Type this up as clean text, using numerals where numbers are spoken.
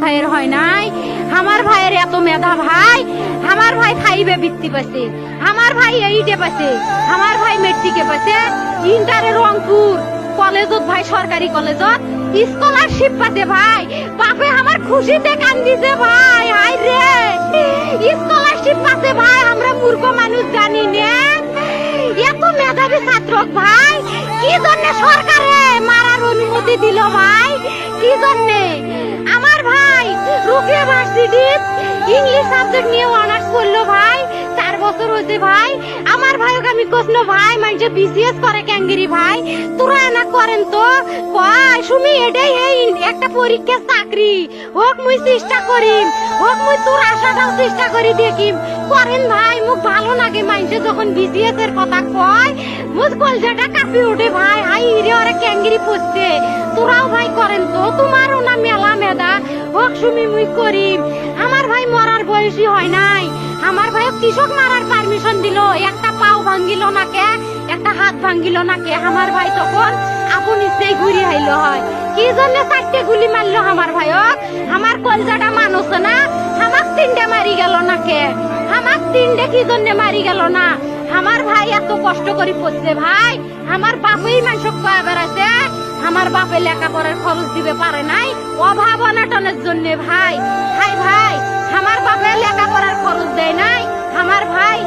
ভাইয়ের হয় নাই। আমার ভাইয়ের এত মেধা ভাই, আমার ভাই 5 বৃত্তি পাইছে, আমার ভাই 8 পাইছে, আমার ভাই মেট্রিকে পাইছে, ইন্টারে রংপুর কলেজত ভাই, সরকারি কলেজত স্কলারশিপ পাতে ভাই। বাপে আমার খুশিতে কান্দিছে ভাই, হাই রে স্কলারশিপ পাতে ভাই। আমরা মূর্খ মানুষ জানি না এত মেধাবী ছাত্র ভাই কি জন্য সরকারে মারার অনুমতি দিল ভাই, কি জন্য? আমার ভাই রুকিয়া ভার্সিটি ইংলিশ সাবজেক্ট নিয়ে অনার্স করলো ভাই, 4 বছর হয়েছে ভাই। আমার ভাইকে আমি কইল ভাই মানে বিসিএস করে ক্যাঙ্গেরি ভাই, তোরা না করেন তো কয় সুমি এটাই এই একটা পরীক্ষা চাকরি হোক, মুই চেষ্টা করিম, হোক মুই তোর আশাটাও চেষ্টা করি দেখিম। করেন ভাই, মুখ ভালো লাগে মাইনছে যখন বিসিএস এর কথা কয়, মুখ কলজাটা কাঁপি ওঠে ভাই, হাই রে ওরে ক্যাঙ্গেরি পড়ছে। তোরাও ভাই করেন তো, তোমারও না মেলা মেধা, হোক সুমি মুই করিম। আমার ভাই মরার বয়সী হয় নাই, আমার ভাই কৃষক মারার পারমিশন দিল, একটা পাও ভাঙ্গিল না কে, একটা হাত ভাঙ্গিল না কে। আমার ভাই তখন আপন ইচ্ছেই ঘুরি আইলো হয়, কি জন্য 4টে গুলি মারলো আমার ভাইক? আমার কলজাটা মানুষ না, আমার 3টে মারি গেল না কে, আমার 3টে কি জন্য মারি গেল না? আমার ভাই এত কষ্ট করে পড়ছে ভাই, আমার বাপই মানুষ কয়ে বেড়াচ্ছে, আমার বাপে লেখাপড়ার খরচ দিবে পারে নাই, অভাব অনাটনের জন্য ভাই। ভাই ভাই আমার বাপে লেখাপড়ার খরচ দেয় নাই, আমার ভাই